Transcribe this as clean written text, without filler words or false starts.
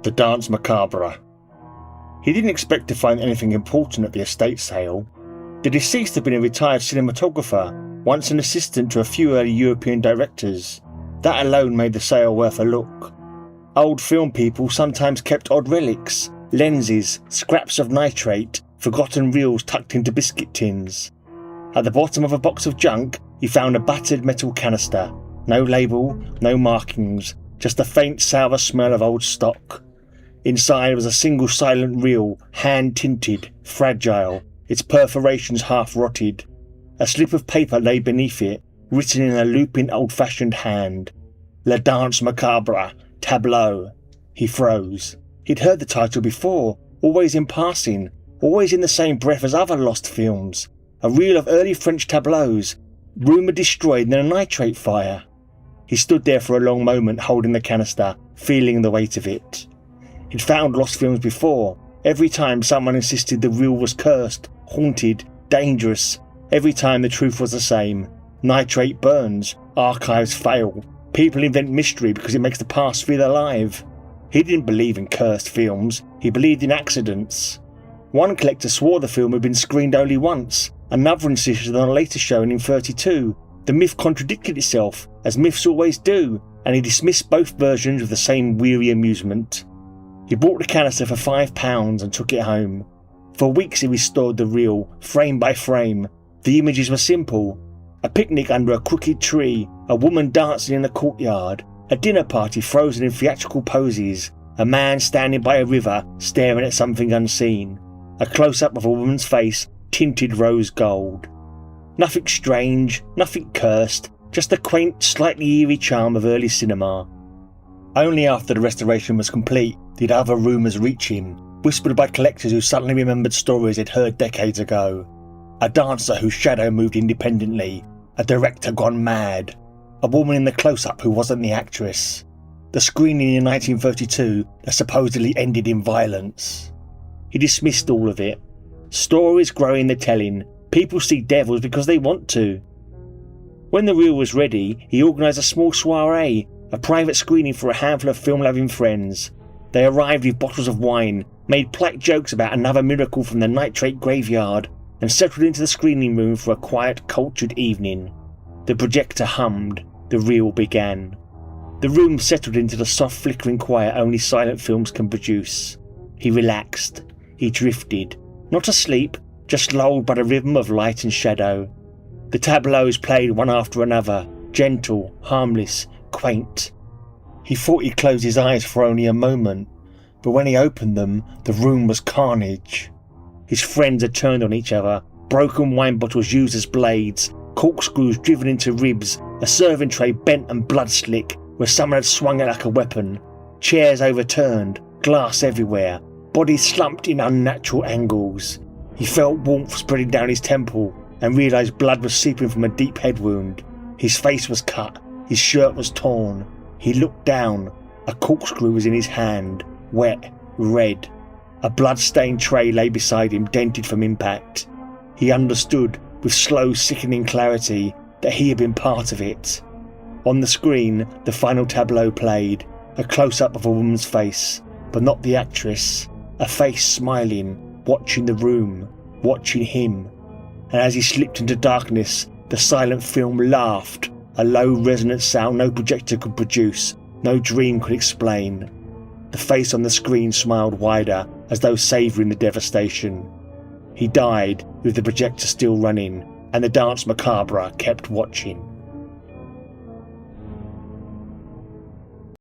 the Danse Macabre. He didn't expect to find anything important at the estate sale. The deceased had been a retired cinematographer, once an assistant to a few early European directors. That alone made the sale worth a look. Old film people sometimes kept odd relics, lenses, scraps of nitrate, forgotten reels tucked into biscuit tins. At the bottom of a box of junk, he found a battered metal canister. No label, no markings, just a faint sour smell of old stock. Inside was a single silent reel, hand-tinted, fragile, its perforations half-rotted. A slip of paper lay beneath it, written in a looping old-fashioned hand. Le Danse Macabre, tableaux. He froze. He'd heard the title before, always in passing, always in the same breath as other lost films. A reel of early French tableaus, rumour destroyed in a nitrate fire. He stood there for a long moment holding the canister, feeling the weight of it. He'd found lost films before. Every time someone insisted the reel was cursed, haunted, dangerous. Every time the truth was the same. Nitrate burns, archives fail. People invent mystery because it makes the past feel alive. He didn't believe in cursed films, he believed in accidents. One collector swore the film had been screened only once. Another insisted on a later showing in 32. The myth contradicted itself, as myths always do, and he dismissed both versions with the same weary amusement. He bought the canister for £5 and took it home. For weeks he restored the reel, frame by frame. The images were simple. A picnic under a crooked tree, a woman dancing in a courtyard, a dinner party frozen in theatrical poses, a man standing by a river staring at something unseen, a close-up of a woman's face tinted rose gold. Nothing strange, nothing cursed, just the quaint, slightly eerie charm of early cinema. Only after the restoration was complete did other rumours reach him, whispered by collectors who suddenly remembered stories they'd heard decades ago. A dancer whose shadow moved independently, a director gone mad, a woman in the close-up who wasn't the actress, the screening in 1932 that supposedly ended in violence. He dismissed all of it. Stories grow in the telling. People see devils because they want to. When the reel was ready, he organised a small soiree, a private screening for a handful of film-loving friends. They arrived with bottles of wine, made polite jokes about another miracle from the nitrate graveyard, and settled into the screening room for a quiet, cultured evening. The projector hummed. The reel began. The room settled into the soft, flickering quiet only silent films can produce. He relaxed. He drifted. Not asleep, just lulled by the rhythm of light and shadow. The tableaus played one after another, gentle, harmless, quaint. He thought he'd close his eyes for only a moment, but when he opened them, the room was carnage. His friends had turned on each other, broken wine bottles used as blades, corkscrews driven into ribs, a serving tray bent and blood-slick where someone had swung it like a weapon, chairs overturned, glass everywhere, bodies slumped in unnatural angles. He felt warmth spreading down his temple and realised blood was seeping from a deep head wound. His face was cut, his shirt was torn. He looked down. A corkscrew was in his hand, wet, red. A blood-stained tray lay beside him, dented from impact. He understood, with slow, sickening clarity, that he had been part of it. On the screen, the final tableau played, a close-up of a woman's face, but not the actress. A face smiling, watching the room, watching him. And as he slipped into darkness, the silent film laughed, a low resonant sound no projector could produce, no dream could explain. The face on the screen smiled wider, as though savouring the devastation. He died with the projector still running, and the Danse Macabre kept watching.